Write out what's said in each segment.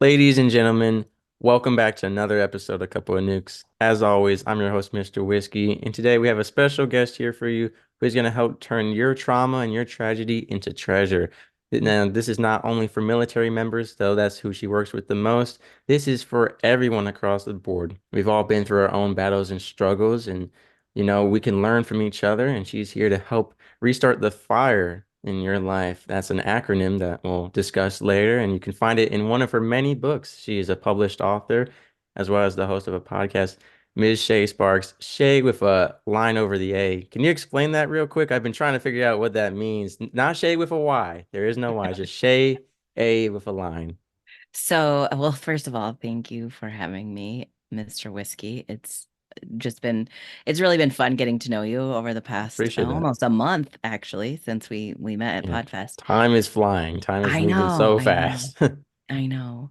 Ladies and gentlemen, welcome back to another episode of Couple of Nukes. As always, I'm your host, Mr. Whiskey, and today we have a special guest here for you who's going to help turn your trauma and your tragedy into treasure. Now, this is not only for military members, though that's who she works with the most. This is for everyone across the board. We've all been through our own battles and struggles, and we can learn from each other, and she's here to help restart the fire in your life. That's an acronym that we'll discuss later, and you can find it in one of her many books. She is a published author as well as the host of a podcast, Ms. Sha Sparks. Shay with a line over the A. Can you explain that real quick? I've been trying to figure out what that means. Not Shay with a Y. There is no Y, just Shay A with a line. Well, first of all, thank you for having me, Mr. Whiskey. Just been, it's really been fun getting to know you over the past Appreciate that. almost a month, actually, since we met at Yeah. Podfest. Time is flying. Time is moving so I know, fast. I know.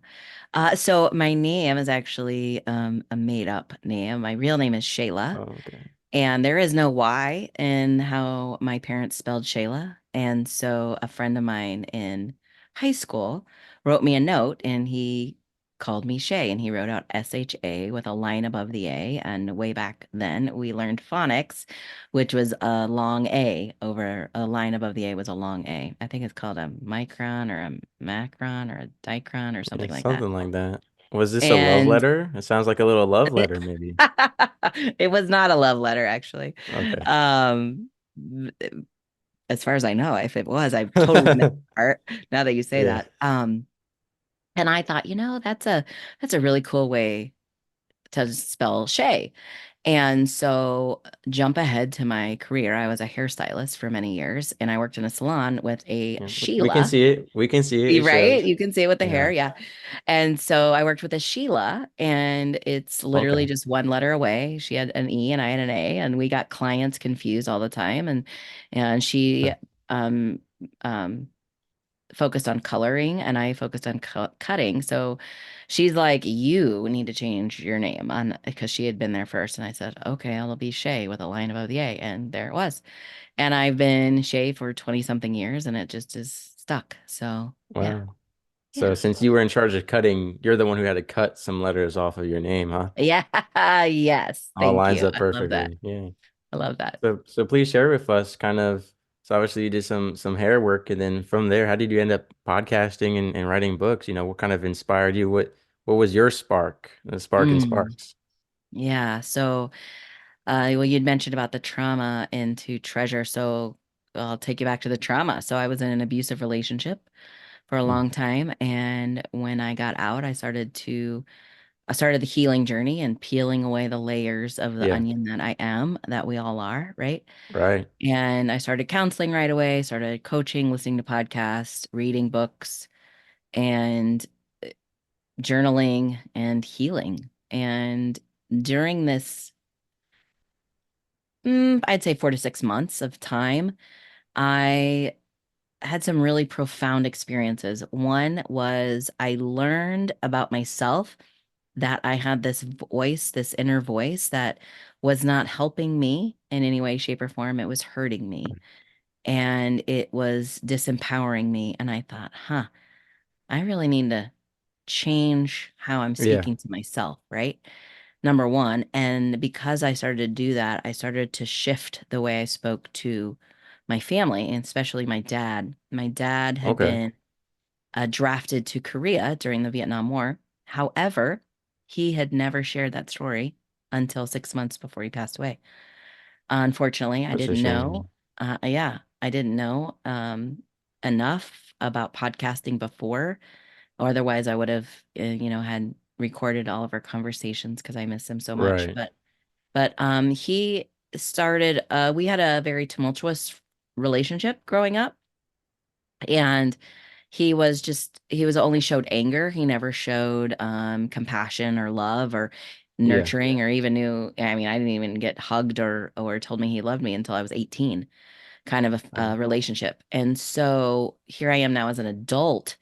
So my name is actually a made up name. My real name is Shayla, Oh, okay. and there is no Y in how my parents spelled Shayla. And so a friend of mine in high school wrote me a note and he called me Shay and he wrote out SHA with a line above the A. And way back then, we learned phonics, which was a long A over a line above the A was a long A. I think it's called a micron or a macron or a dicron or Yeah, something like that. something like that. Was this a love And letter? It sounds like a little love letter, maybe. it was not a love letter, actually. Okay. Um, as far as I know, if it was, I've totally missed the part now that you say Yeah. that. And I thought, that's a really cool way to spell Shay. And so jump ahead to my career. I was a hairstylist for many years and I worked in a salon with a Yeah. We can Sheila. see it. We can see it. It Right? shows. You can see it with the hair, Yeah. yeah. And so I worked with a Sheila, and it's literally Okay. just one letter away. She had an E and I had an A, and we got clients confused all the time. And she Okay. um um focused on coloring and I focused on cutting. So she's like, you need to change your name on because she had been there first. And I said, okay, I'll be Shay with a line above the A. And there it was. And I've been Shay for 20 something years and it just is stuck. So yeah. Wow. So Yeah. since you were in charge of cutting, you're the one who had to cut some letters off of your name, huh? Yeah. Yes. All Thank lines you. up I love that. perfectly. Yeah. I love that. So please share with us kind of, so obviously you did some hair work, and then from there, how did you end up podcasting and writing books? What kind of inspired you? What was your spark? The spark and Mm. sparks. Yeah. Well, you'd mentioned about the trauma into treasure. So I'll take you back to the trauma. So I was in an abusive relationship for a Mm. long time. And when I got out, I started the healing journey and peeling away the layers of the Yeah. onion that I am, that we all are, right? Right. And I started counseling right away, started coaching, listening to podcasts, reading books, and journaling and healing. And during this, I'd say 4 to 6 months of time, I had some really profound experiences. One was I learned about myself that I had this voice, this inner voice that was not helping me in any way, shape, or form. It was hurting me and it was disempowering me. And I thought, I really need to change how I'm Yeah. speaking to myself, right? Number one. And because I started to do that, I started to shift the way I spoke to my family, and especially my dad. My dad had Okay. been drafted to Korea during the Vietnam War. However, he had never shared that story until 6 months before he passed away. Unfortunately, I That's a didn't know. shame. Yeah, I didn't know enough about podcasting before, or otherwise I would have, had recorded all of our conversations because I miss him so much. Right. But he started. We had a very tumultuous relationship growing up, and he was only showed anger. He never showed compassion or love or Yeah. nurturing or even knew. I mean, I didn't even get hugged or told me he loved me until I was 18, kind of a Wow. relationship. And so here I am now as an adult,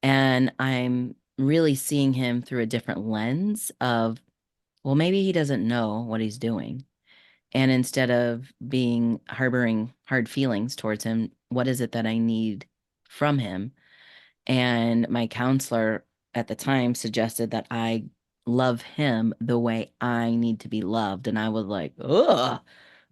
and I'm really seeing him through a different lens of, well, maybe he doesn't know what he's doing. And instead of being harboring hard feelings towards him, what is it that I need from him? And my counselor at the time suggested that I love him the way I need to be loved. And I was like, ugh,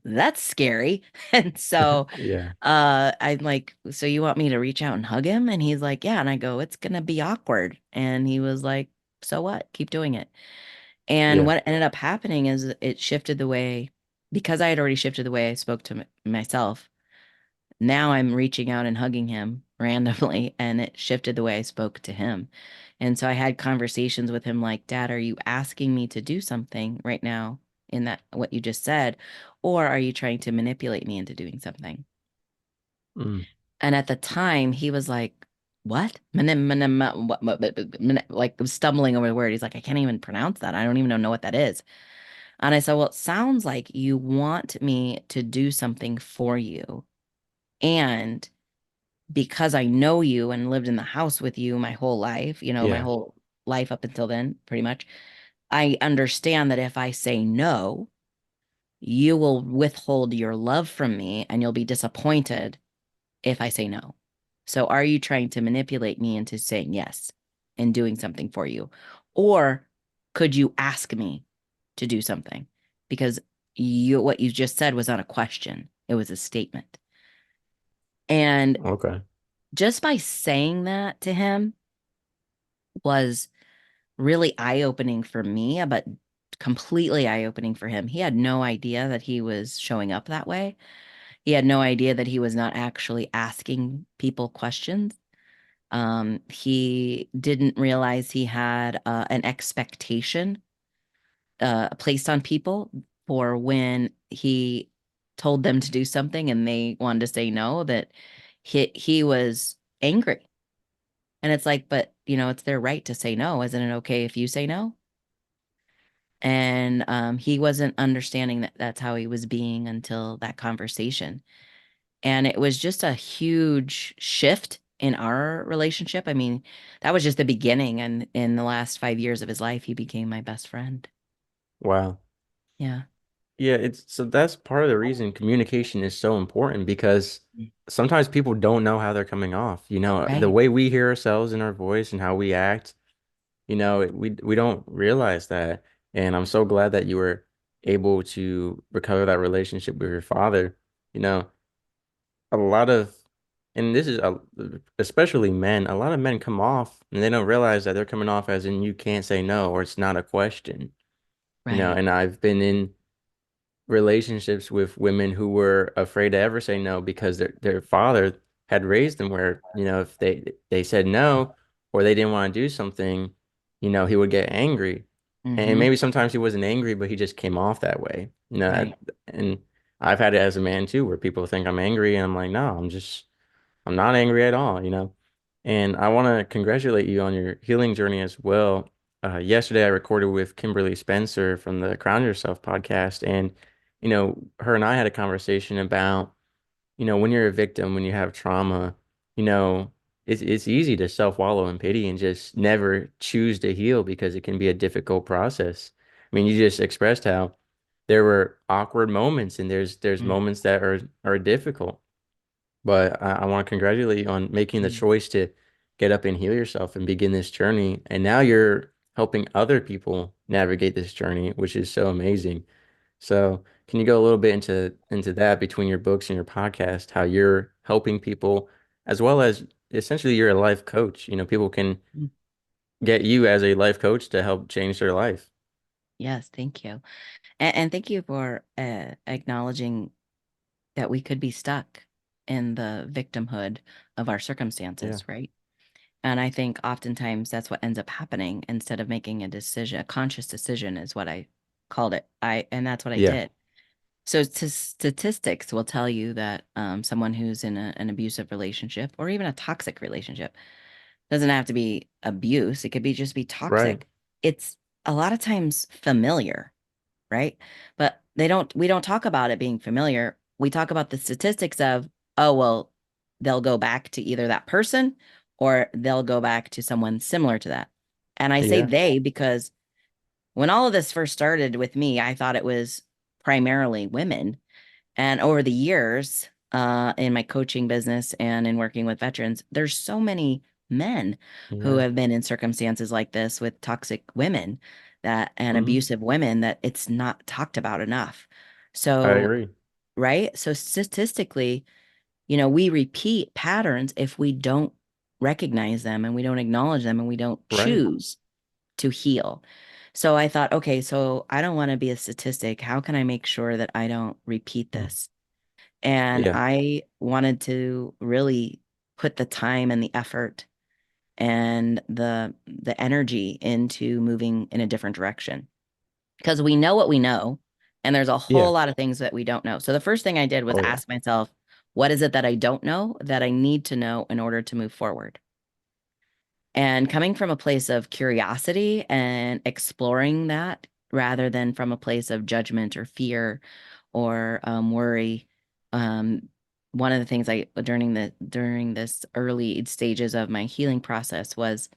that's scary. And so Yeah. I'm like, so you want me to reach out and hug him? And he's like, yeah. And I go, it's gonna be awkward. And he was like, so what? Keep doing it. And Yeah. what ended up happening is it shifted the way, because I had already shifted the way I spoke to myself. Now I'm reaching out and hugging him randomly, and it shifted the way I spoke to him. And so I had conversations with him like, Dad, are you asking me to do something right now in that what you just said? Or are you trying to manipulate me into doing something? Mm. And at the time, he was like, what? Like stumbling over the word. He's like, I can't even pronounce that. I don't even know what that is. And I said, well, it sounds like you want me to do something for you. And because I know you and lived in the house with you my whole life, my Yeah. whole life up until then, pretty much, I understand that if I say no, you will withhold your love from me and you'll be disappointed if I say no. So are you trying to manipulate me into saying yes and doing something for you? Or could you ask me to do something? Because what you just said was not a question, it was a statement. And Okay. just by saying that to him was really eye-opening for me, but completely eye-opening for him. He had no idea that he was showing up that way. He had no idea that he was not actually asking people questions. He didn't realize he had an expectation placed on people for when he told them to do something and they wanted to say no, that he was angry. And it's like, but it's their right to say no. Isn't it okay if you say no? And he wasn't understanding that that's how he was being until that conversation. And it was just a huge shift in our relationship. I mean, that was just the beginning. And in the last 5 years of his life, he became my best friend. Wow. Yeah. Yeah, it's so that's part of the reason communication is so important because sometimes people don't know how they're coming off. The Right. way we hear ourselves in our voice and how we act, we don't realize that. And I'm so glad that you were able to recover that relationship with your father. You know, a lot of, and this is especially men, a lot of men come off and they don't realize that they're coming off as in you can't say no or it's not a question. Right. And I've been in relationships with women who were afraid to ever say no because their father had raised them where, if they said no or they didn't want to do something, he would get angry. And Mm-hmm. maybe sometimes he wasn't angry, but he just came off that way. Right. And I've had it as a man too, where people think I'm angry and I'm like, no, I'm not angry at all. And I want to congratulate you on your healing journey as well. Yesterday, I recorded with Kimberly Spencer from the Ground Yourself podcast, and her and I had a conversation about, when you're a victim, when you have trauma, you know, it's easy to self-wallow in pity and just never choose to heal because it can be a difficult process. I mean, you just expressed how there were awkward moments, and there's moments that are difficult. But I want to congratulate you on making the Mm-hmm. choice to get up and heal yourself and begin this journey. And now you're helping other people navigate this journey, which is so amazing. So, can you go a little bit into that between your books and your podcast, how you're helping people, as well as essentially you're a life coach. People can get you as a life coach to help change their life. Yes. Thank you. And thank you for acknowledging that we could be stuck in the victimhood of our Yeah. circumstances, right? And I think oftentimes that's what ends up happening instead of making a decision, a conscious decision is what I called it. And that's what I Yeah. did. So statistics will tell you that someone who's in an abusive relationship or even a toxic relationship doesn't have to be abuse. It could be just be Right. toxic. It's a lot of times familiar, right? But we don't talk about it being familiar. We talk about the statistics of, oh, well, they'll go back to either that person or they'll go back to someone similar to that. And I say Yeah. they because when all of this first started with me, I thought it was primarily women. And over the years, in my coaching business and in working with veterans, there's so many men who Yeah. have been in circumstances like this with toxic women that and Hmm. abusive women that it's not talked about enough. I So, agree. right? So statistically, we repeat patterns if we don't recognize them and we don't acknowledge them and we don't Right. choose to heal. So I thought, okay, so I don't want to be a statistic. How can I make sure that I don't repeat Mm. this? And Yeah. I wanted to really put the time and the effort and the energy into moving in a different direction because we know what we know and there's a whole Yeah. lot of things that we don't know. So the first thing I did was Oh yeah. ask myself, what is it that I don't know that I need to know in order to move forward? And coming from a place of curiosity and exploring that rather than from a place of judgment or fear or worry. Um, One of the things I during this early stages of my healing process was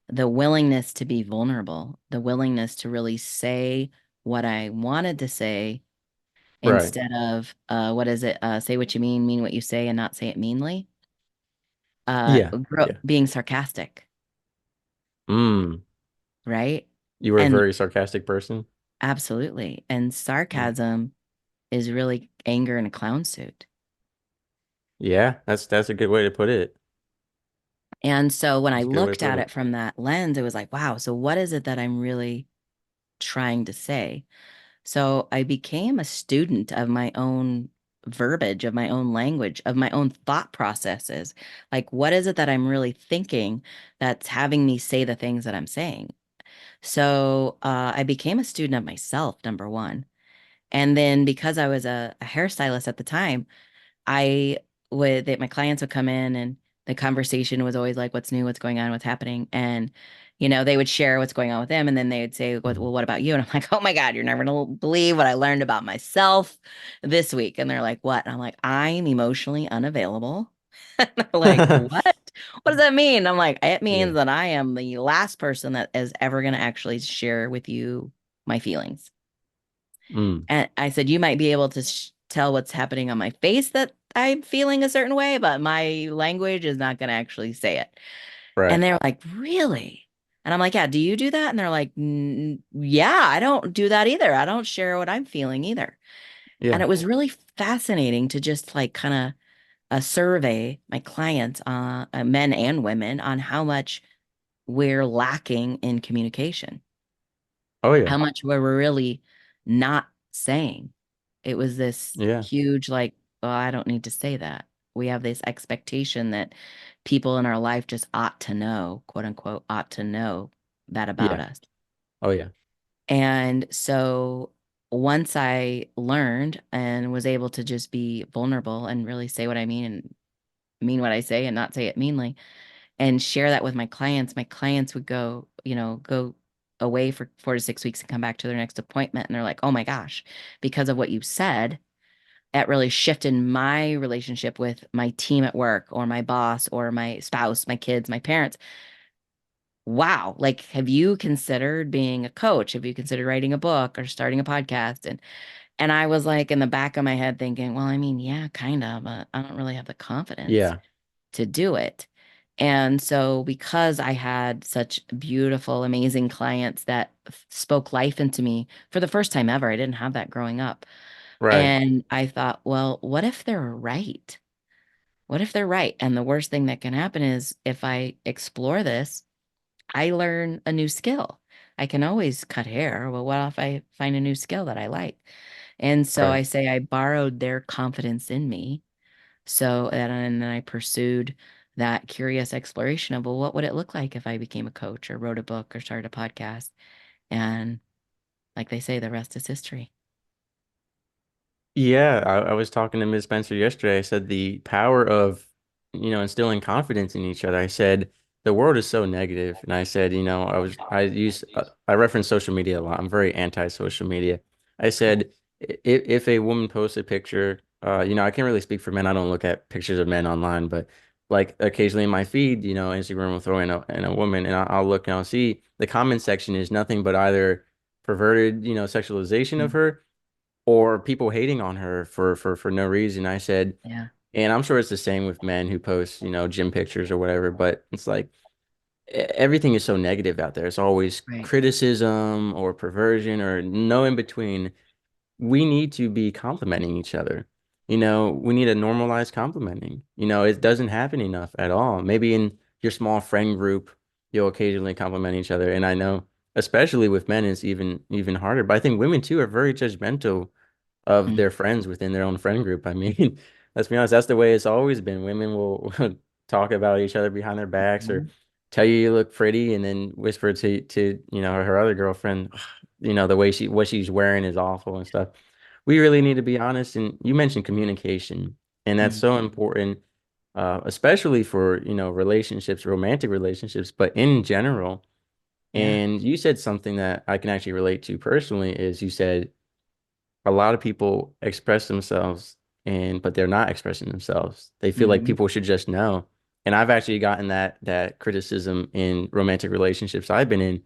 the willingness to be vulnerable, the willingness to really say what I wanted to say Right. instead of what is it? Say what you mean what you say, and not say it meanly. Yeah. Yeah. Being sarcastic, Mm. right? You were a And very sarcastic person. absolutely. And Yeah. sarcasm is really anger in a clown suit. Yeah. That's a good way to put it. And so when I That's a good way to looked put at it. it from that lens, it was like, wow, so what is it that I'm really trying to say? So I became a student of my own verbiage, of my own language, of my own thought processes. Like, what is it that I'm really thinking that's having me say the things that I'm saying? So I became a student of myself, number one. And then because I was a hairstylist at the time, I my clients would come in and the conversation was always like, what's new, what's going on, what's happening. And, they would share what's going on with them. And then they would say, well, Mhm. what about you? And I'm like, oh my God, you're never going to believe what I learned about myself this week. And they're like, what? And I'm like, I'm emotionally unavailable. And they're like, what? What does that mean? I'm like, it means Yeah. that I am the last person that is ever going to actually share with you my feelings. Mm. And I said, you might be able to tell what's happening on my face that I'm feeling a certain way, but my language is not going to actually say it. And Right. they're like, really? And I'm like, yeah, do you do that? And they're like, yeah, I don't do that either. I don't share what I'm feeling either. And Yeah. it was really fascinating to just like kind of survey my clients, men and women, on how much we're lacking in communication, Oh yeah. how much we're really not saying. It was this Yeah. huge, like, well, I don't need to say that. We have this expectation that people in our life just ought to know, quote unquote, ought to know that about Yeah. us. Oh yeah. And so once I learned and was able to just be vulnerable and really say what I mean and mean what I say and not say it meanly and share that with my clients would go away for 4 to 6 weeks and come back to their next appointment. And they're like, oh my gosh, because of what you said, that really shifted my relationship with my team at work or my boss or my spouse, my kids, my parents. Wow. Like, have you considered being a coach? Have you considered writing a book or starting a podcast? And I was like in the back of my head thinking, well, I mean, yeah, kind of, but I don't really have the confidence Yeah. to do it. And so because I had such beautiful, amazing clients that spoke life into me for the first time ever, I didn't have that growing up. Right. And I thought, well, what if they're right? What if they're right? And the worst thing that can happen is if I explore this, I learn a new skill. I can always cut hair. Well, what if I find a new skill that I like? And so Right. I say I borrowed their confidence in me. And then I pursued that curious exploration of, well, what would it look like if I became a coach or wrote a book or started a podcast? And like they say, the rest is history. Yeah, I was talking to Ms. Spencer yesterday. I said the power of, instilling confidence in each other. I said the world is so negative, and I said, I reference social media a lot. I'm very anti-social media. I said if a woman posts a picture, I can't really speak for men. I don't look at pictures of men online, but like occasionally in my feed, Instagram will throw in a woman, and I'll look and I'll see the comment section is nothing but either perverted, sexualization of Mm. her or people hating on her for no reason. I said, Yeah. And I'm sure it's the same with men who post, gym pictures or whatever, but it's like everything is so negative out there. It's always Right. criticism or perversion or no in between. We need to be complimenting each other. We need to normalize complimenting. It doesn't happen enough at all. Maybe in your small friend group, you'll occasionally compliment each other. And I know, especially with men, it's even harder. But I think women too are very judgmental of Mm. their friends within their own friend group. I mean, let's be honest, that's the way it's always been. Women will talk about each other behind their backs or Mhm. tell you look pretty and then whisper to her other girlfriend, the way what she's wearing is awful and stuff. We really need to be honest. And you mentioned communication, and that's Mm. so important, especially for, relationships, romantic relationships, but in general. Yeah. And you said something that I can actually relate to personally is you said a lot of people express themselves but they're not expressing themselves. They feel like Mhm. people should just know. And I've actually gotten that criticism in romantic relationships I've been in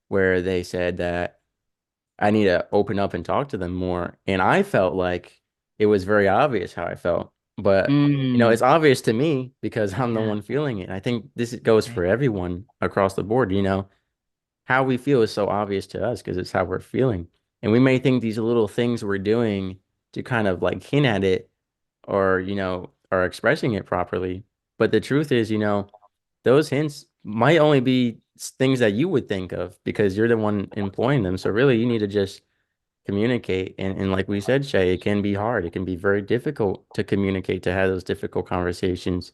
where they said that I need to open up and talk to them more. And I felt like it was very obvious how I felt. But it's Mm. obvious to me because I'm the Yeah. one feeling it. I think this goes Right. for everyone across the board, how we feel is so obvious to us because it's how we're feeling. And we may think these little things we're doing to kind of like hint at it or, are expressing it properly. But the truth is, those hints might only be things that you would think of because you're the one employing them. So really you need to just communicate. And like we said, Shay, it can be hard. It can be very difficult to communicate, to have those difficult conversations,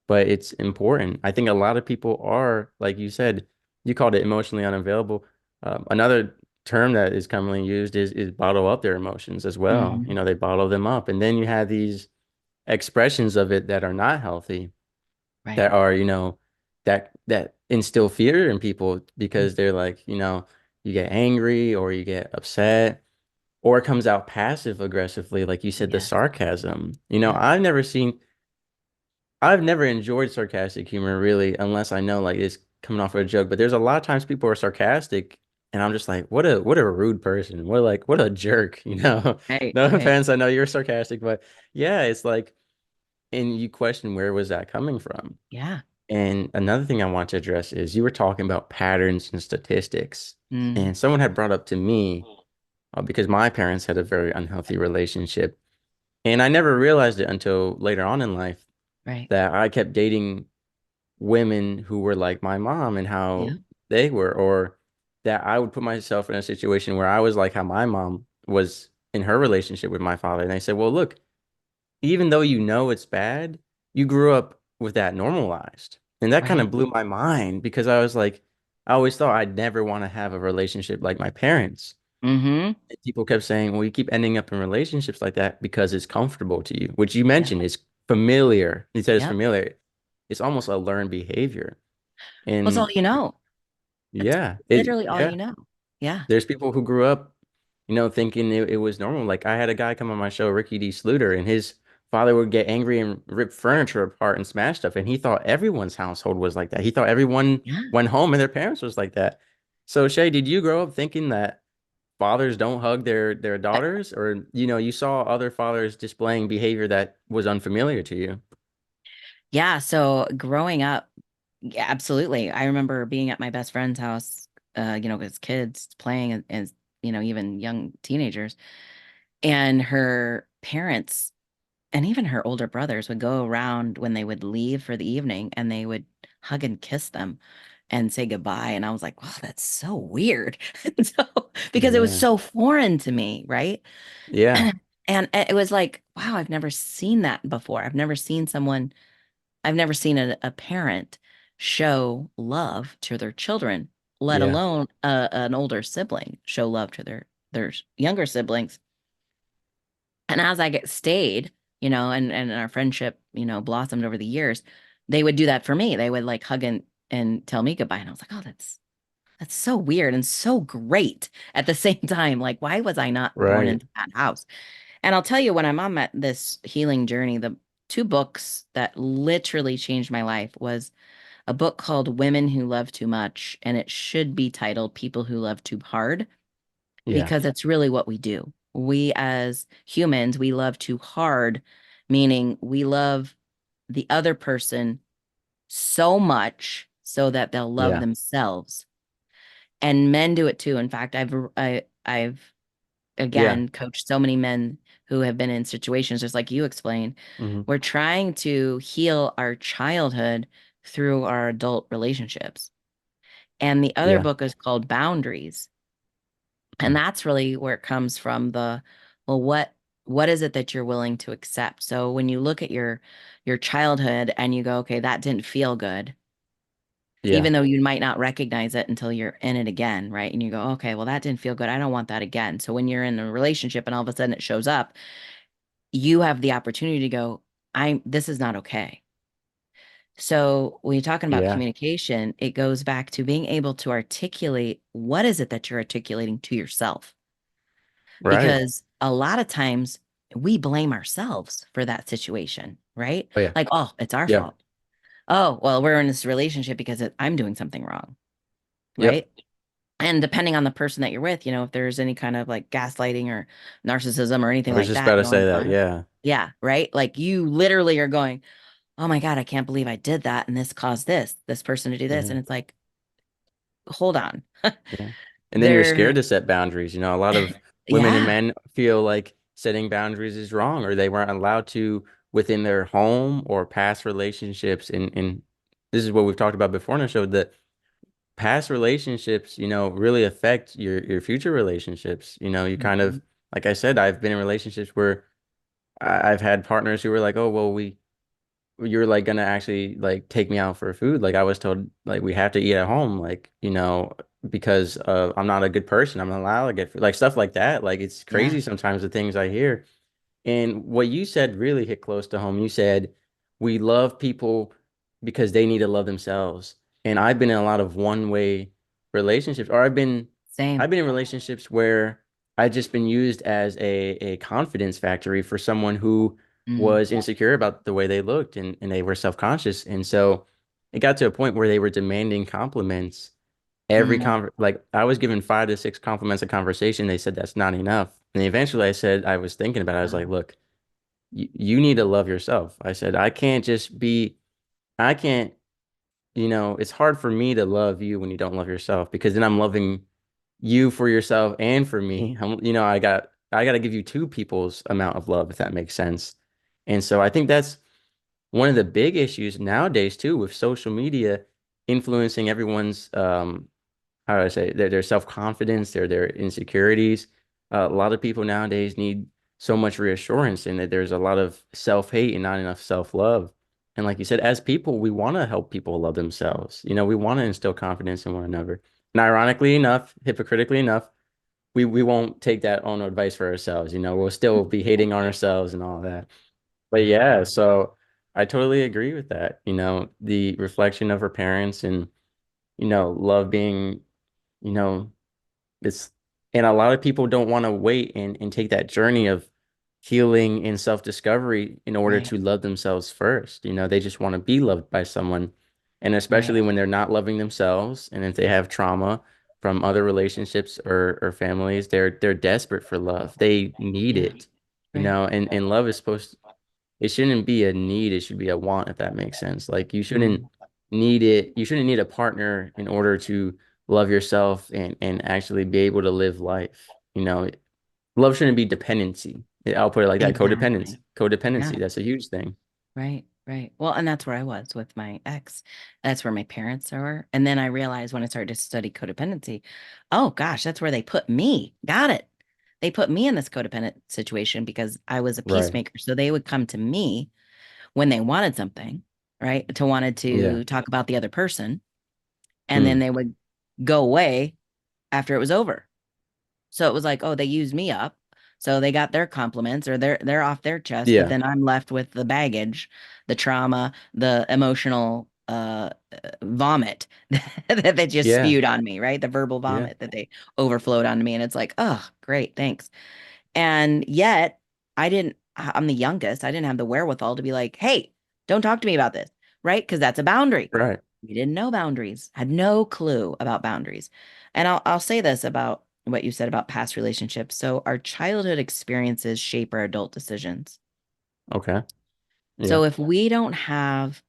but it's important. I think a lot of people are, like you said, you called it emotionally unavailable. Another term that is commonly used is bottle up their emotions as well. Mhm. They bottle them up, and then you have these expressions of it that are not healthy, Right. that are, that instill fear in people Mm. because they're like, you get angry or you get upset. Or it comes out passive aggressively, like you said, the Yes. sarcasm. Yeah. I've never enjoyed sarcastic humor really, unless I know like it's coming off of a joke. But there's a lot of times people are sarcastic, and I'm just like, what a rude person. What a jerk, Right. No Right. offense, I know you're sarcastic, but yeah, it's like, and you question where was that coming from? Yeah. And another thing I want to address is you were talking about patterns and statistics, Mm. and someone had brought up to me because my parents had a very unhealthy relationship, and I never realized it until later on in life Right. that I kept dating women who were like my mom and Yeah. how they were, or that I would put myself in a situation where I was like how my mom was in her relationship with my father. And they said, well, look, even though it's bad, you grew up with that normalized. And that kind Right. of blew my mind because I was like, I always thought I'd never want to have a relationship like my parents. Mm-hmm. And people kept saying, well, you keep ending up in relationships like that because it's comfortable to you, which you Yeah. mentioned is familiar. He said it's Yep. familiar. It's almost a learned behavior. Well, it's all And you know. It's yeah, literally all yeah. you know. Yeah. There's people who grew up, thinking it was normal. Like I had a guy come on my show, Ricky D. Sluter, and his father would get angry and rip furniture apart and smash stuff. And he thought everyone's household was like that. He thought everyone Yeah. went home and their parents was like that. So Shay, did you grow up thinking that fathers don't hug their daughters, or you saw other fathers displaying behavior that was unfamiliar to you? Yeah. So growing up, yeah, absolutely. I remember being at my best friend's house, as kids playing as, even young teenagers, and her parents and even her older brothers would go around when they would leave for the evening and they would hug and kiss them and say goodbye. And I was like, wow, that's so weird. And so, because it was Yeah. so foreign to me, right? Yeah. And it was like, wow, I've never seen that before. I've never seen a parent show love to their children, let Yeah. alone an older sibling show love to their younger siblings. And as I get stayed, and our friendship, blossomed over the years, they would do that for me. They would like hug and tell me goodbye. And I was like, oh, that's so weird and so great at the same time. Like, why was I not born Right. into that house? And I'll tell you, when I'm on this healing journey, the two books that literally changed my life was a book called Women Who Love Too Much, and it should be titled People Who Love Too Hard, Yeah. because it's really what we do. We as humans, we love too hard meaning we love the other person so much so that they'll love Yeah. themselves. And men do it too. In fact, I've Yeah. again coached so many men who have been in situations just like you explained. Hmm. We're trying to heal our childhood through our adult relationships. And the other Yeah. book is called Boundaries. And Mm. that's really where it comes from the, well, what is it that you're willing to accept? So when you look at your childhood and you go, okay, that didn't feel good, Yeah. even though you might not recognize it until you're in it again, right? And you go, okay, well, that didn't feel good. I don't want that again. So when you're in a relationship and all of a sudden it shows up, you have the opportunity to go, this is not okay. So when you're talking about Yeah. communication, it goes back to being able to articulate what is it that you're articulating to yourself. Right. Because a lot of times we blame ourselves for that situation, right? Oh yeah. Like, oh, it's our Yeah. fault. Oh, well, we're in this relationship because I'm doing something wrong, Yep. right? And depending on the person that you're with, if there's any kind of like gaslighting or narcissism or I anything was like just that about to say going that. on, Yeah. yeah, right? Like you literally are going, oh my God, I can't believe I did that. And this caused this person to do this. Hmm. And it's like, hold on. Yeah. And then you're They're, scared to set boundaries. A lot of women and yeah, men feel like setting boundaries is wrong or they weren't allowed to within their home or past relationships. And this is what we've talked about before in the show, that past relationships, really affect your future relationships. You kind of, mhm, like I said, I've been in relationships where I've had partners who were like, oh, well, you're like gonna actually like take me out for food. Like I was told like we have to eat at home, like, because I'm not a good person. I'm not allowed to get food. Like stuff like that. Like it's crazy yeah, sometimes the things I hear. And what you said really hit close to home. You said we love people because they need to love themselves. And I've been in a lot of one-way relationships, or same. I've been in relationships where I've just been used as a confidence factory for someone who Mm, was insecure about the way they looked and they were self-conscious. And so it got to a point where they were demanding compliments mm, like I was given 5 to 6 compliments a conversation. They said that's not enough. And eventually I said, I was thinking about it. I was like, wow, look, you need to love yourself. I said, I can't, it's hard for me to love you when you don't love yourself because then I'm loving you for yourself and for me. I got to give you two people's amount of love, if that makes sense. And so I think that's one of the big issues nowadays too, with social media influencing everyone's how do I say their self-confidence, their insecurities. A lot of people nowadays need so much reassurance and that there's a lot of self-hate and not enough self-love. And like you said, as people, we want to help people love themselves. We want to instill confidence in one another. And ironically enough, hypocritically enough, we won't take that on advice for ourselves. We'll still be hating on ourselves and all that. But yeah, so I totally agree with that. The reflection of her parents and, love being, you know, it's and a lot of people don't want to wait and take that journey of healing and self-discovery in order right, to love themselves first. They just want to be loved by someone. And right, especially when they're not loving themselves and if they have trauma from other relationships or families, they're desperate for love. They need yeah, it. right, And love is supposed it shouldn't be a need, it should be a want, if that makes sense. Like mm, you shouldn't need a partner in order to love yourself and actually be able to live life. Love shouldn't be dependency. I'll put it like that. exactly, Codependency, yeah. that's a huge thing. Right, right. Well, and that's where I was with my ex. That's where my parents were. And then I realized when I started to study codependency, oh gosh, that's where they put me. Got it. They put me in this codependent situation because I was a Right. peacemaker. So they would come to me when they wanted something, right? To wanted Yeah. to talk about the other person, and then Mm. they would go away after it was over. So it was like, oh, they used me up. So they got their compliments or they're off their chest, but Yeah. then I'm left with the baggage, the trauma, the emotional vomit that they just Yeah. spewed on me, right? The verbal Yeah. vomit that they overflowed onto me. And it's like, oh, great, thanks. And yet I'm the youngest. I didn't have the wherewithal to be like, hey, don't talk to me about this, right? Because that's a boundary. Right. We didn't know boundaries, had no clue about boundaries. And I'll say this about what you said about past relationships. So our childhood experiences shape our adult decisions. Okay. Yeah. So if we don't have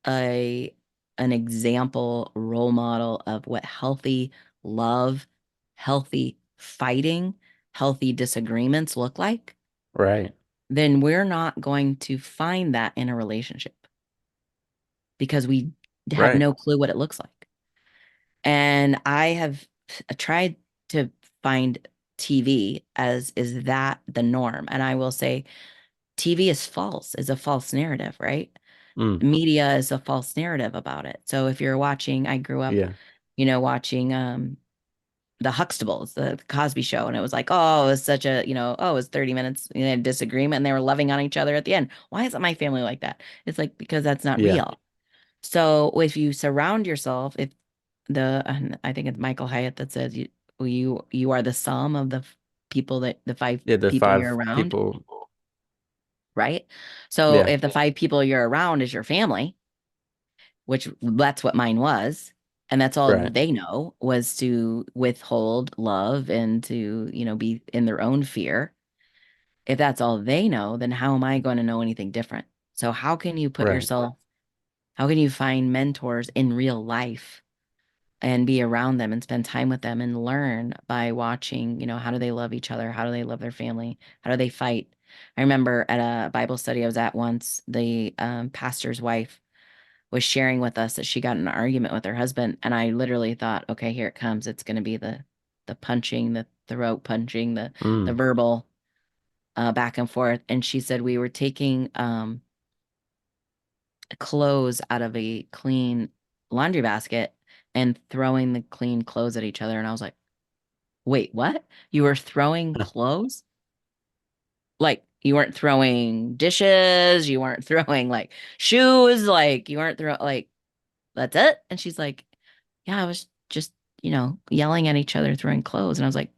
a an example role model of what healthy love, healthy fighting, healthy disagreements look like, Right. then we're not going to find that in a relationship because we have Right. no clue what it looks like. And I have tried to find TV as is that the norm. And I will say TV is false, is a false narrative, right? Mm. Media is a false narrative about it. So if you're watching, I grew up, Yeah. watching the Huxtables, the Cosby Show, and it was like, oh, it was such a, oh, it was 30 minutes, they had disagreement and they were loving on each other at the end. Why isn't my family like that? It's like because that's not Yeah. real. So if you surround yourself, if and I think it's Michael Hyatt that says you are the sum of people that the five Yeah. The people you're five around, people. right? So Yeah. if the five people you're around is your family, which that's what mine was. And that's all Right. they know was to withhold love and to, be in their own fear. If that's all they know, then how am I going to know anything different? So Right. how can you find mentors in real life and be around them and spend time with them and learn by watching, how do they love each other? How do they love their family? How do they fight? I remember at a Bible study I was at once, the pastor's wife was sharing with us that she got in an argument with her husband, and I literally thought, okay, here it comes. It's going to be the punching, the throat punching, the Mm. verbal back and forth. And she said we were taking clothes out of a clean laundry basket and throwing the clean clothes at each other. And I was like, wait, what? You were throwing clothes? Like you weren't throwing dishes, you weren't throwing like shoes, like you weren't throwing like that's it. And she's like, yeah, I was just, yelling at each other, throwing clothes. And I was like,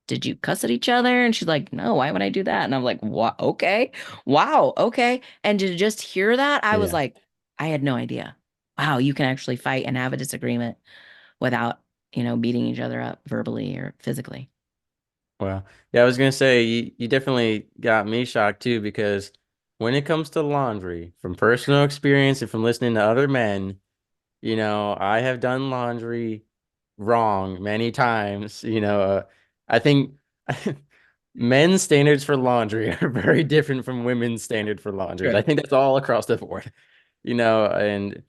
did you cuss at each other? And she's like, no, why would I do that? And I'm like, what? Okay. Wow. Okay. And to just hear that, I was Yeah. like, I had no idea. Wow, you can actually fight and have a disagreement without, beating each other up verbally or physically. Well, yeah, I was gonna say you definitely got me shocked too because when it comes to laundry, from personal experience and from listening to other men, I have done laundry wrong many times. I think men's standards for laundry are very different from women's standard for laundries. I Sure. think that's all across the board, and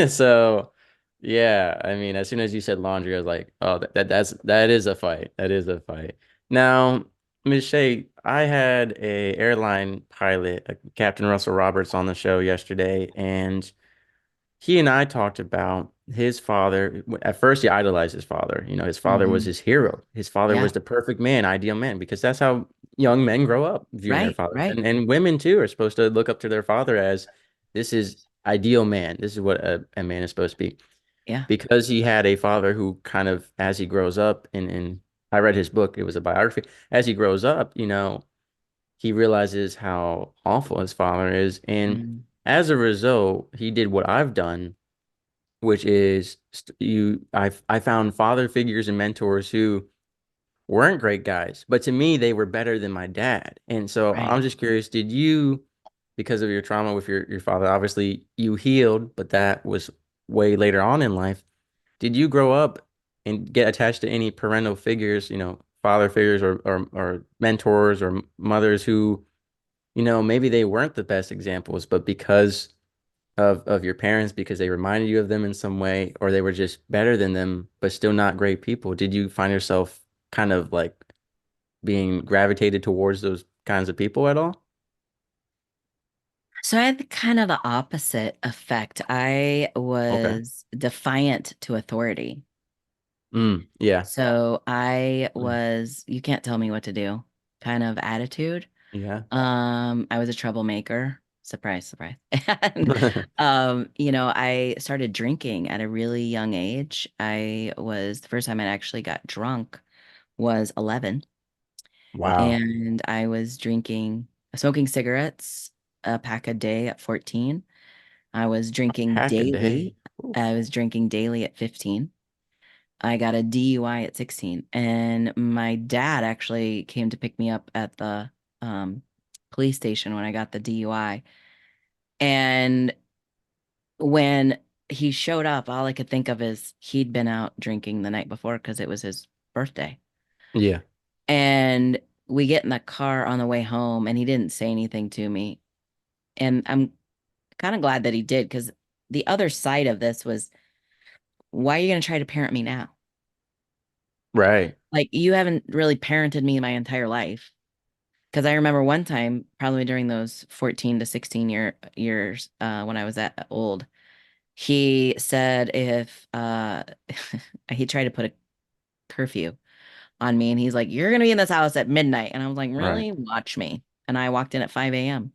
so yeah, I mean, as soon as you said laundry, I was like, oh, that is a fight. That is a fight. Now, Ms. Shea, I had a airline pilot, Captain Russell Roberts, on the show yesterday, and he and I talked about his father. At first, he idolized his father. His father was Hmm. his hero. His father Yeah. was the perfect man, ideal man, because that's how young men grow up viewing their Right. fathers. Right. And women too are supposed to look up to their father as this is ideal man. This is what a man is supposed to be. Yeah. Because he had a father who kind of, as he grows up, and I read his book, it was a biography. As he grows up, he realizes how awful his father is. And Mm. as a result, he did what I've done, which is I found father figures and mentors who weren't great guys, but to me they were better than my dad. And so Right. I'm just curious, did you, because of your trauma with your father, obviously you healed, but that was way later on in life. Did you grow up and get attached to any parental figures, father figures or mentors or mothers who, maybe they weren't the best examples, but because of your parents because they reminded you of them in some way, or they were just better than them, but still not great people? Did you find yourself kind of like being gravitated towards those kinds of people at all? So I had kind of the opposite effect. I Okay. was defiant to authority. Yeah. So I Mm. was, you can't tell me what to do kind of attitude. Yeah. I was a troublemaker. Surprise, surprise. And I started drinking at a really young age. The first time I actually got drunk was 11, Wow. and I was smoking cigarettes a pack a day at 14. I was drinking Pack a daily. day. Oof. I was drinking daily at 15. I got a DUI at 16, and my dad actually came to pick me up at the um, police station when I got the DUI. And when he showed up, all I could think of is he'd been out drinking the night before because it was his birthday. Yeah. And we get in the car on the way home, and he didn't say anything to me. And I'm kind of glad that he did, because the other side of this was, why are you going to try to parent me now? Right. Like, you haven't really parented me my entire life. Because I remember one time, probably during those 14 to 16 years, when I was that old, he said if he tried to put a curfew on me, and he's like, "You're gonna be in this house at midnight." And I was like, Right. "Really? Watch me." And I walked in at 5 a.m.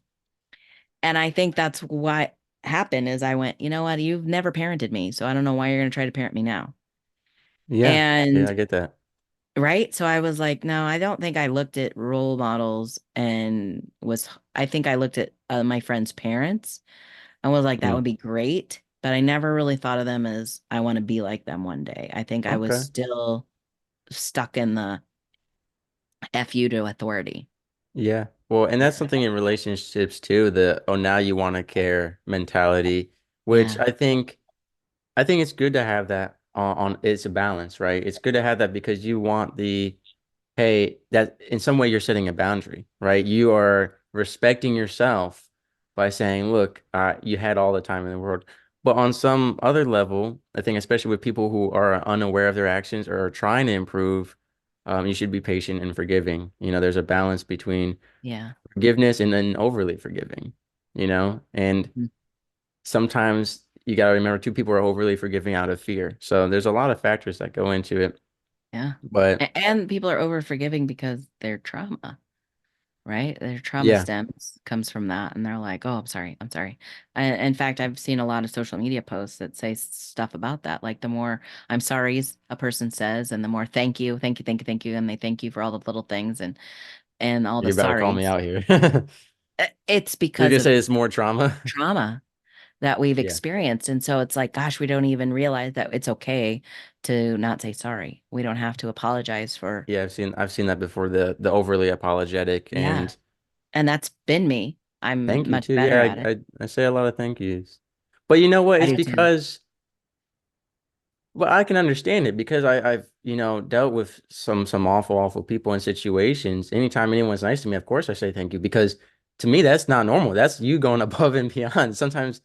And I think that's what happened is I went, you know what? You've never parented me, so I don't know why you're gonna try to parent me now. Yeah. Yeah, And I get that. right, so I was like, no, I don't think I looked at role models I think I looked at my friends' parents and was like, that Mm. would be great. But I never really thought of them as I want to be like them one day. I think I was Okay. still stuck in the F you to authority. Yeah. Well, and that's something in relationships too, the oh now you want to care mentality, which Yeah. I think it's good to have that on it's a balance, right? It's good to have that because you want the hey, that in some way you're setting a boundary, right? You are respecting yourself by saying, look, you had all the time in the world. But on some other level, I think especially with people who are unaware of their actions or are trying to improve, you should be patient and forgiving. There's a balance between Yeah. forgiveness and then overly forgiving. And Mm. sometimes you got to remember two people are overly forgiving out of fear. So there's a lot of factors that go into it. Yeah. But And people are over forgiving because their trauma, right? Their trauma yeah, stems comes from that. And they're like, oh, I'm sorry. I'm sorry. In fact, I've seen a lot of social media posts that say stuff about that. Like, the more I'm sorry's a person says, and the more thank you, thank you, thank you, thank you. And they thank you for all the little things and all the you're about to call me sorries. out here. It's You're because gonna of say it's more trauma? trauma that we've Yeah. experienced. And so it's like, gosh, we don't even realize that it's okay to not say sorry. We don't have to apologize for, Yeah, I've seen that before, the overly apologetic yeah. and And that's been me. I'm thank you much too. better Yeah, at it. I say a lot of thank yous. But you know what? I It's do too. because well, I can understand it because I've dealt with some awful, awful people and situations. Anytime anyone's nice to me, of course I say thank you because to me that's not normal. That's you going above and beyond. Sometimes,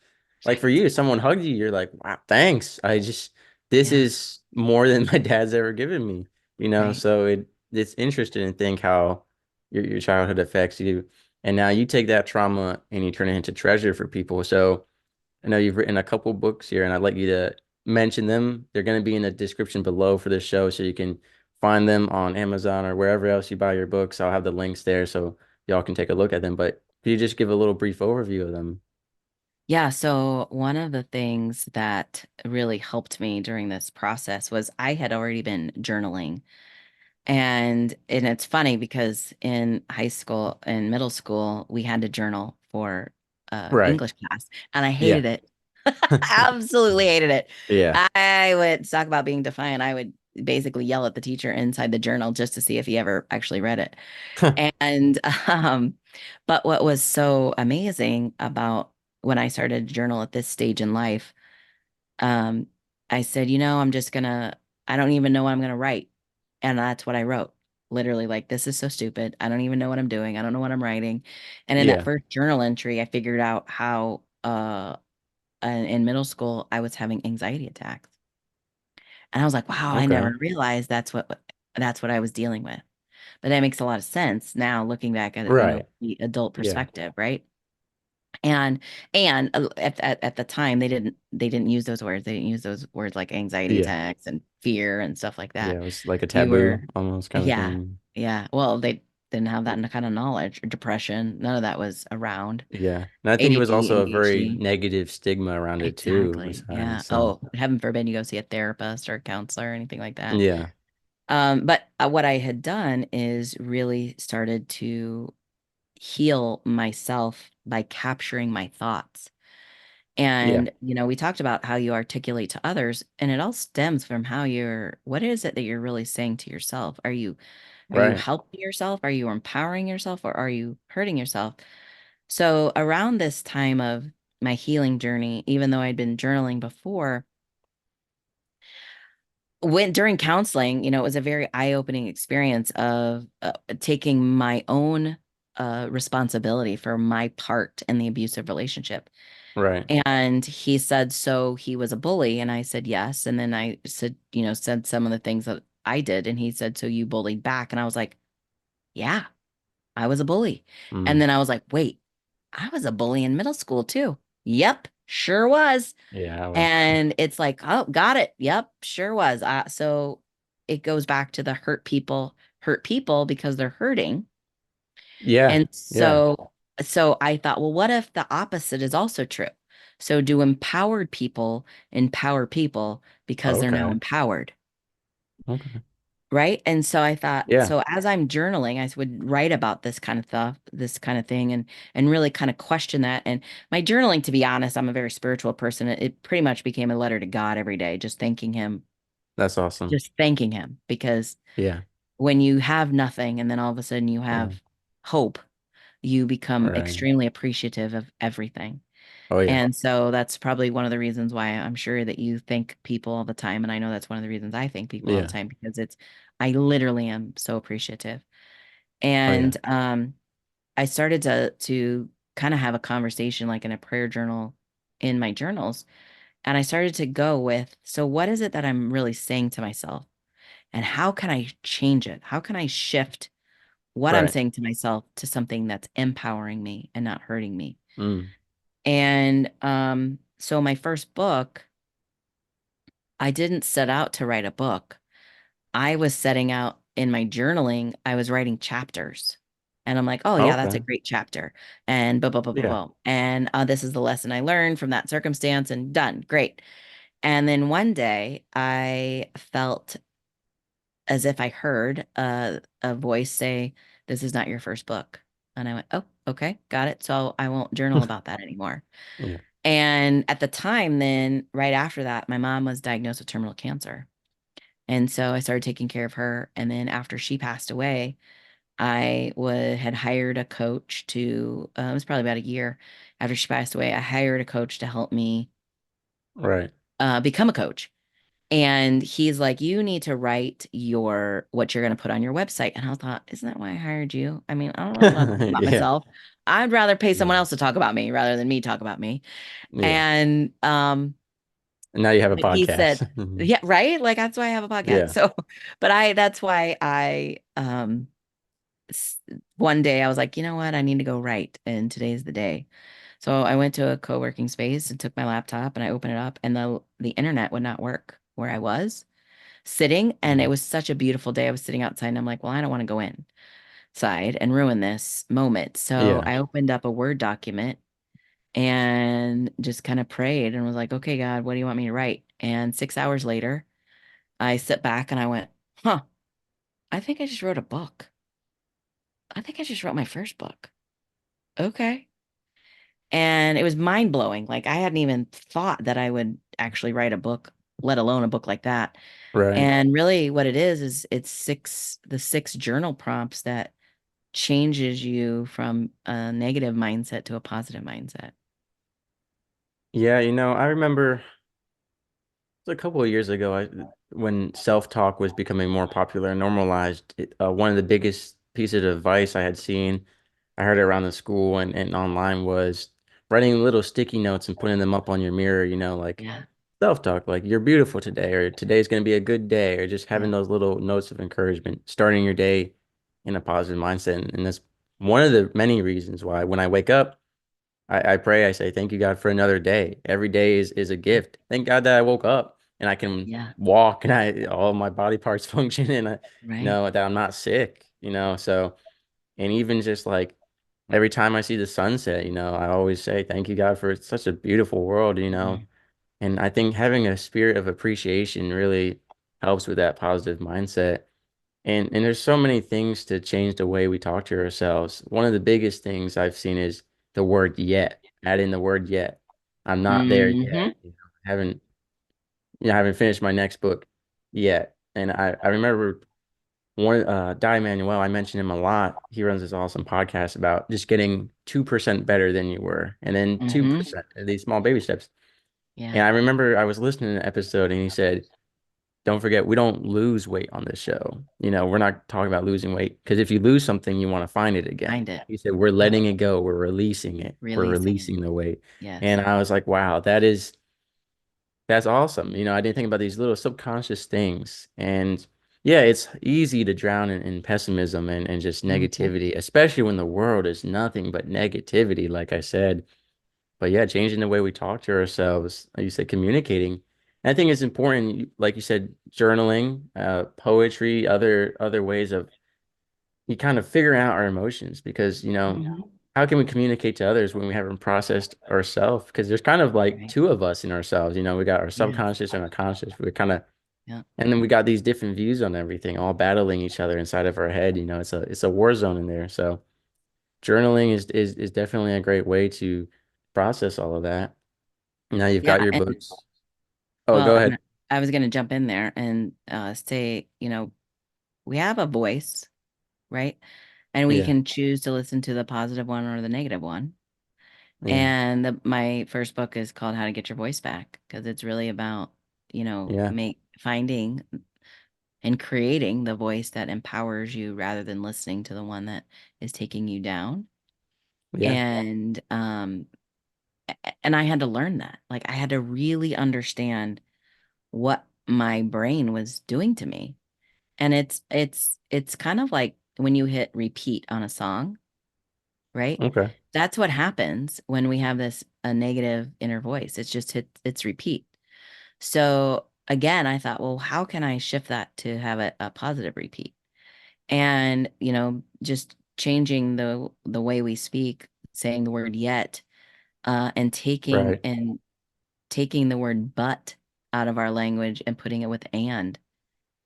like for Right. you, if someone hugs you, you're like, wow, thanks. This Yeah. is more than my dad's ever given me. Right. So it's interesting to think how your childhood affects you. And now you take that trauma and you turn it into treasure for people. So I know you've written a couple books here, and I'd like you to mention them. They're going to be in the description below for this show, so you can find them on Amazon or wherever else you buy your books. I'll have the links there so y'all can take a look at them. But could you just give a little brief overview of them? Yeah. So one of the things that really helped me during this process was I had already been journaling. And it's funny because in high school and middle school, we had to journal for Right. English class, and I Yeah. hated it. Absolutely hated it. Yeah. I would talk about being defiant. I would basically yell at the teacher inside the journal just to see if he ever actually read it. And but what was so amazing about when I started to journal at this stage in life, um, I said, I don't even know what I'm gonna write. And that's what I wrote. Literally, like, this is so stupid. I don't even know what I'm doing. I don't know what I'm writing. And in that Yeah. first journal entry, I figured out how in middle school I was having anxiety attacks. And I was like, wow, I Okay. never realized that's what I was dealing with. But that makes a lot of sense now looking back at it, Right. the adult Yeah. perspective, right? And at the time they didn't use those words. They didn't use those words like anxiety Yeah. attacks and fear and stuff like Yeah. that. It was like a You taboo were almost kind of Yeah. thing. Yeah. Well, they didn't have that kind of knowledge or depression. None of that was around. Yeah. And I think it was ADD, also a very ADHD. negative stigma around it too, Exactly. Yeah. besides. So, Oh, heaven forbid you go see a therapist or a counselor or anything like that. yeah. But what I had done is really started to heal myself by capturing my thoughts. Yeah. And, we talked about how you articulate to others, and it all stems from what is it that you're really saying to yourself? Are you Right. helping yourself? Are you empowering yourself, or are you hurting yourself? So around this time of my healing journey, even though I'd been journaling before, went during counseling, it was a very eye-opening experience of taking my own responsibility for my part in the abusive relationship. Right. And he said, so he was a bully. And I said, yes. And then I said, said some of the things that I did. And he said, so you bullied back. And I was like, yeah, I was a bully. And Mm. then I was like, wait, I was a bully in middle school too. Yep, sure was. Yeah, I was. And it's like, oh, got it. Yep, sure was. So it goes back to the hurt people because they're hurting. Yeah. And Yeah. so I thought, well, what if the opposite is also true? So do empowered people empower people because they're now Okay. empowered? Okay. Right. And so I thought, Yeah. so as I'm journaling, I would write about this kind of stuff, this kind of thing, and really kind of question that. And my journaling, to be honest, I'm a very spiritual person. It pretty much became a letter to God every day, That's awesome. just thanking him, because Yeah. when you have nothing and then all of a sudden you Yeah. have hope, you become Right. extremely appreciative of everything. Oh yeah. And so that's probably one of the reasons why I'm sure that you thank people all the time. And I know that's one of the reasons I thank people all the Yeah. time, because I literally am so appreciative. Oh yeah. And I started to kind of have a conversation like in a prayer journal in my journals. And I started to go with, so what is it that I'm really saying to myself? And how can I change it? How can I shift what I'm Right. saying to myself to something that's empowering me and not hurting me? Mm. And so my first book, I didn't set out to write a book. I was setting out in my journaling, I was writing chapters. And I'm like, oh, yeah, that's a Okay. great chapter. And blah, blah, blah, blah, Yeah. blah. And this is the lesson I learned from that circumstance, and done. Great. And then one day I felt as if I heard a voice say, this is not your first book. And I went, oh, okay, got it. So I won't journal about that anymore. Yeah. And at the time, then right after that, my mom was diagnosed with terminal cancer. And so I started taking care of her. And then after she passed away, had hired a coach to, it was probably about a year after she passed away. I hired a coach to help me Right. become a coach. And he's like, you need to write what you're going to put on your website. And I thought, isn't that why I hired you? I mean, I don't really want to talk about Yeah. myself. I'd rather pay Yeah. someone else to talk about me rather than me talk about me. Yeah. And And now you have a but he said, podcast. Mhm. yeah, right? Like that's why I have a podcast. Yeah. So, but that's why s- one day I was like, you know what? I need to go write, and today's the day. So I went to a co-working space and took my laptop and I opened it up, and the internet would not work where I was sitting. And it Mhm. was such a beautiful day. I was sitting outside and I'm like, well, I don't want to go inside and ruin this moment. So Yeah. I opened up a Word document and just kind of prayed and was like, okay, God, what do you want me to write? And 6 hours later, I sit back and I went, huh, I think I just wrote a book. I think I just wrote my first book. Okay. And it was mind blowing. Like I hadn't even thought that I would actually write a book, let alone a book like that. Right. And really what it is it's the six journal prompts that changes you from a negative mindset to a positive mindset. Yeah, I remember a couple of years ago, when self-talk was becoming more popular and normalized, one of the biggest pieces of advice I had seen, I heard it around the school and online, was writing little sticky notes and putting them up on your mirror, like Yeah. self-talk, like you're beautiful today, or today's going to be a good day, or just Yeah. having those little notes of encouragement, starting your day in a positive mindset. And that's one of the many reasons why when I wake up, I pray, I say, thank you, God, for another day. Every day is a gift. Thank God that I woke up and I can Yeah. walk and all my body parts function, and I Right. know that I'm not sick, so, and even just like every time I see the sunset, I always say, thank you, God, for such a beautiful world, Mhm. and I think having a spirit of appreciation really helps with that positive mindset. And there's so many things to change the way we talk to ourselves. One of the biggest things I've seen is the word yet. Add in the word yet. I'm not there yet. Hmm. Haven't finished my next book yet. And I remember one Di Manuel, I mentioned him a lot. He runs this awesome podcast about just getting 2% better than you were, and then Hmm. 2%, these small baby steps. Yeah. And I remember I was listening to an episode and he said, don't forget, we don't lose weight on this show. We're not talking about losing weight because if you lose something, you want to find it again. Find it. He said, we're Yeah. letting it go. We're releasing it. We're Releasing it. releasing the weight. Yes. And I was like, wow, that's awesome. I didn't think about these little subconscious things. And yeah, it's easy to drown in pessimism and just Hmm. negativity, especially when the world is nothing but negativity, like I said. But yeah, changing the way we talk to ourselves, like you said, communicating. And I think it's important, like you said, journaling, poetry, other ways of you kind of figuring out our emotions because, Hmm. how can we communicate to others when we haven't processed ourselves? Because there's kind of like Right. two of us in ourselves. We got our Yes. subconscious and our conscious. We're kind of, Yeah. and then we got these different views on everything, all battling each other inside of our head. It's a war zone in there. So journaling is definitely a great way to process all of that. Now you've Yeah. got your And books. Oh, go well, ahead. and I was going to jump in there and say, we have a voice, right? And we Yeah, can choose to listen to the positive one or the negative one. yeah, And my first book is called How to Get Your Voice Back because it's really about, yeah, make finding and creating the voice that empowers you rather than listening to the one that is taking you down. yeah. And and I had to learn that. Like I had to really understand what my brain was doing to me. And it's kind of like when you hit repeat on a song, right? Okay. That's what happens when we have this a negative inner voice. It's repeat. So again, I thought, well, how can I shift that to have a positive repeat? And, just changing the way we speak, saying the word yet, and Right. taking the word but out of our language and putting it with and.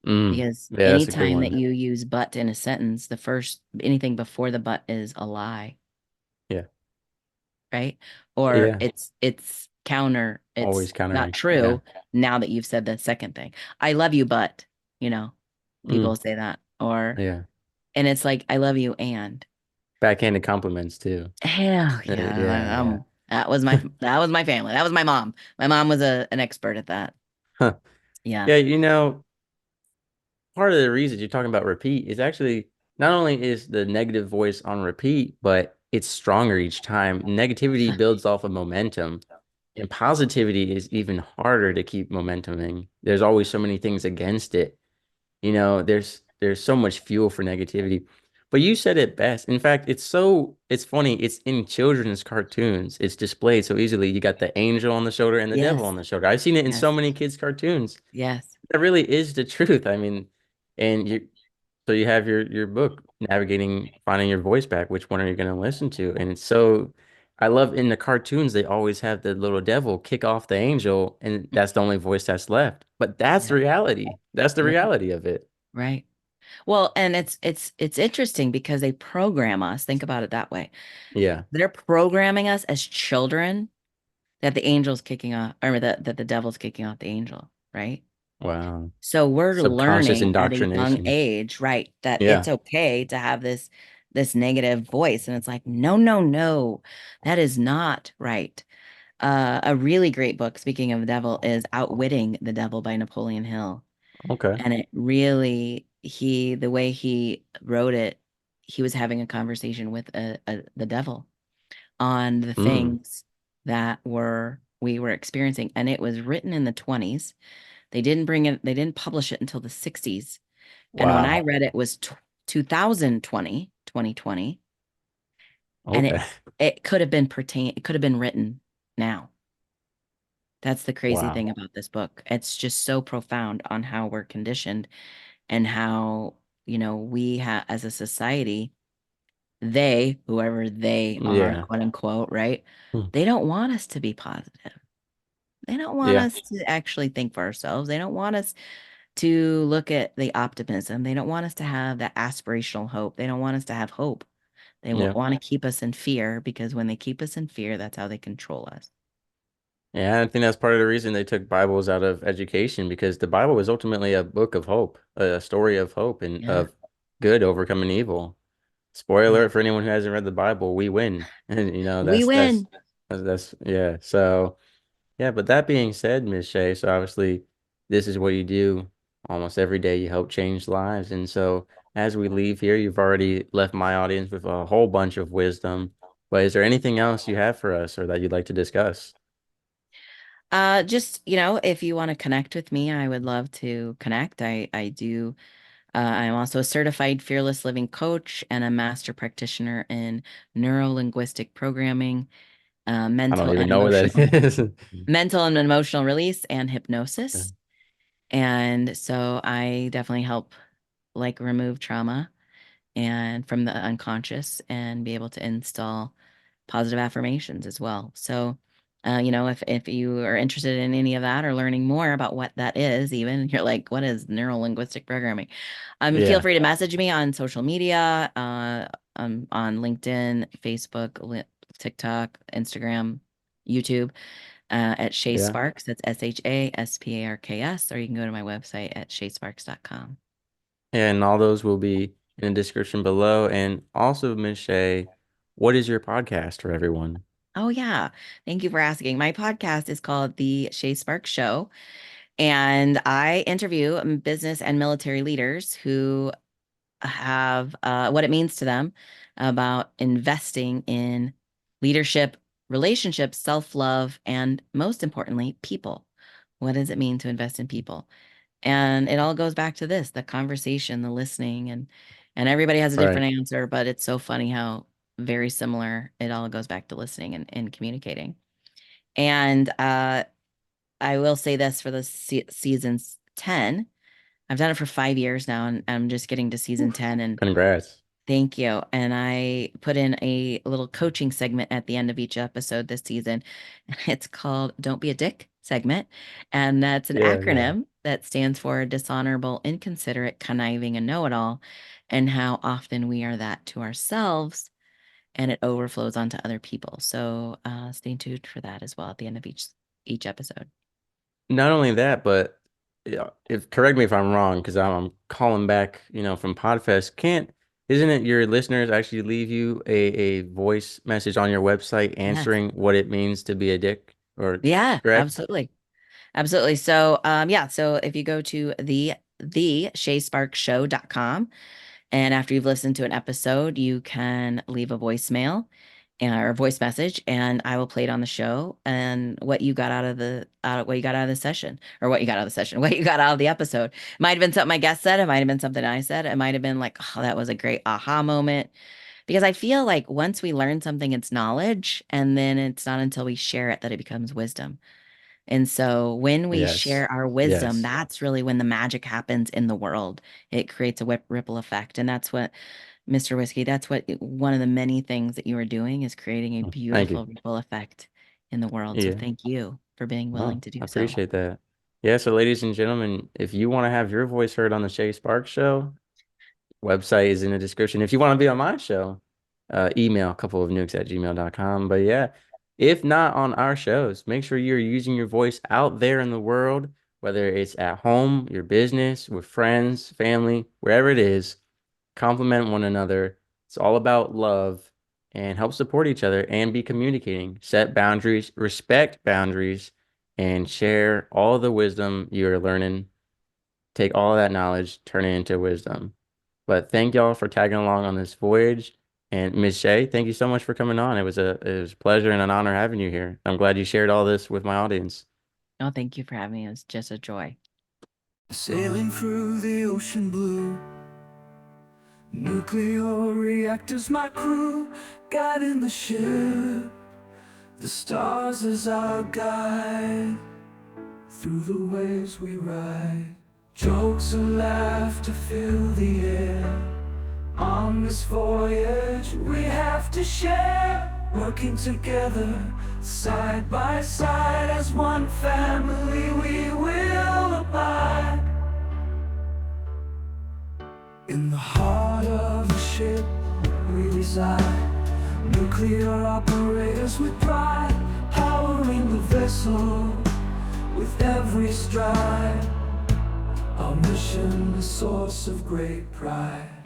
Because Yeah, that's a good anytime that one. you use but in a sentence, the first anything before the but is a lie, Yeah. right? Or Yeah. it's counter, Always it's not countering. Yeah. true now that you've said the second thing. I love you, but, you know, Mm, people say that. Or yeah. and it's like I love you and Backhanded compliments too. hell Yeah, yeah. yeah. That was my family. That was my mom. My mom was an expert at that. Huh. Yeah. Yeah, part of the reason you're talking about repeat is actually not only is the negative voice on repeat, but it's stronger each time. Negativity builds off of momentum, and positivity is even harder to keep momentuming. There's always so many things against it. There's so much fuel for negativity. But you said it best. In fact, it's funny. It's in children's cartoons. It's displayed so easily. You got the angel on the shoulder and the devil Yes. on the shoulder. I've seen it in so Yes. many kids' cartoons. Yes. That really is the truth. I mean, and you have your book, Navigating Finding Your Voice Back. Which one are you going to listen to? And it's so I love in the cartoons they always have the little devil kick off the angel, and that's the only voice that's left. But that's the Yeah. reality. That's the Right. reality of it. Right. Well, and it's interesting because they program us. Think about it that way. Yeah. They're programming us as children that the angel's kicking off, or that the devil's kicking off the angel, right? Wow. So we're Subconscious learning at a young indoctrination. age, right, that it's Yeah. okay to have this negative voice. And it's like, no, no, no, that is not right. A really great book, speaking of the devil, is Outwitting the Devil by Napoleon Hill. Okay. And it really, the way he wrote it, he was having a conversation with the devil on the Mm. things that we were experiencing. And it was written in the 20s. They didn't publish it until the 60s. And when I Wow. read it was 2020, and Okay. it could have been written now. That's the crazy Wow. thing about this book. It's just so profound on how we're conditioned and how, we have as a society, whoever they are, Yeah. quote unquote, right? Hmm. They don't want us to be positive. They don't want Yeah. us to actually think for ourselves. They don't want us to look at the optimism. They don't want us to have that aspirational hope. They don't want us to have hope. They Yeah. want to keep us in fear because when they keep us in fear, that's how they control us. Yeah, I think that's part of the reason they took Bibles out of education because the Bible is ultimately a book of hope, a story of hope and Yeah. good overcoming evil. Spoiler Yeah. alert for anyone who hasn't read the Bible, we win. And We win. that's yeah. So yeah, but that being said, Miss Shay, so obviously this is what you do almost every day. You help change lives. And so as we leave here, you've already left my audience with a whole bunch of wisdom. But is there anything else you have for us or that you'd like to discuss? Just, if you want to connect with me, I would love to connect. I do. I'm also a certified fearless living coach and a master practitioner in neuro-linguistic programming, I don't even know what that is. mental and emotional release and hypnosis. And so I definitely help like remove trauma and from the unconscious and be able to install positive affirmations as well. So, if you are interested in any of that or learning more about what that is, even you're like, what is neuro linguistic programming? Feel Yeah, free to message me on social media, on LinkedIn, Facebook, TikTok, Instagram, YouTube, at Sha yeah. Sparks. That's ShaSparks, or you can go to my website at shasparks.com. And all those will be in the description below. And also, Miss Shay, what is your podcast for everyone? Oh, yeah. Thank you for asking. My podcast is called The Sha Sparks Show, and I interview business and military leaders who have what it means to them about investing in leadership, relationships, self-love, and most importantly, people. What does it mean to invest in people? And it all goes back to this, the conversation, the listening, and everybody has a Right. different answer, but it's so funny how very similar it all goes back to listening and communicating. And I will say this for the seasons 10. I've done it for 5 years now, and I'm just getting to season 10. And Congrats. thank you. And I put in a little coaching segment at the end of each episode this season. It's called Don't Be a Dick segment. And that's an Yeah, yeah. acronym that stands for dishonorable, inconsiderate, conniving, and know-it-all, and how often we are that to ourselves and it overflows onto other people. So stay tuned for that as well at the end of each episode. Not only that, but yeah, if correct me if I'm wrong, because I'm calling back, from Podfest. Isn't it your listeners actually leave you a voice message on your website Yes. answering what it means to be a dick? Or Yeah, correct? absolutely. Absolutely. So, yeah, so if you go to the shasparkshow.com, and after you've listened to an episode, you can leave a voicemail or a voice message, and I will play it on the show and what you got out of what you got out of the session, or what you got out of the session, what you got out of the episode. It might have been something my guest said, it might have been something I said, it might have been like, oh, that was a great aha moment. Because I feel like once we learn something, it's knowledge, and then it's not until we share it that it becomes wisdom. And so when we Yes. share our wisdom, Yes. that's really when the magic happens in the world. It creates a ripple effect. And that's what, Mr. Whiskey, that's what one of the many things that you are doing is creating a Thank you. beautiful ripple effect in the world. So Yeah. thank you for being willing Oh, to do I so. appreciate that. Yeah, so ladies and gentlemen, if you want to have your voice heard on the Shay Sparks Show, website is in the description. If you want to be on my show, email coupleofnukes@gmail.com. But yeah, if not on our shows, make sure you're using your voice out there in the world, whether it's at home, your business, with friends, family, wherever it is. Compliment one another. It's all about love and help support each other and be communicating. Set boundaries, respect boundaries, and share all the wisdom you're learning. Take all that knowledge, turn it into wisdom. But thank y'all for tagging along on this voyage. And Ms. Shay, thank you so much for coming on. It was a pleasure and an honor having you here. I'm glad you shared all this with my audience. Oh, thank you for having me. It was just a joy. Sailing through the ocean blue, nuclear reactors my crew, guiding the ship, the stars as our guide. Through the waves we ride, jokes and laughter fill the air. On this voyage we have to share, working together, side by side. As one family we will abide. In the heart of the ship we reside, nuclear operators with pride, powering the vessel with every stride. Our mission, a source of great pride.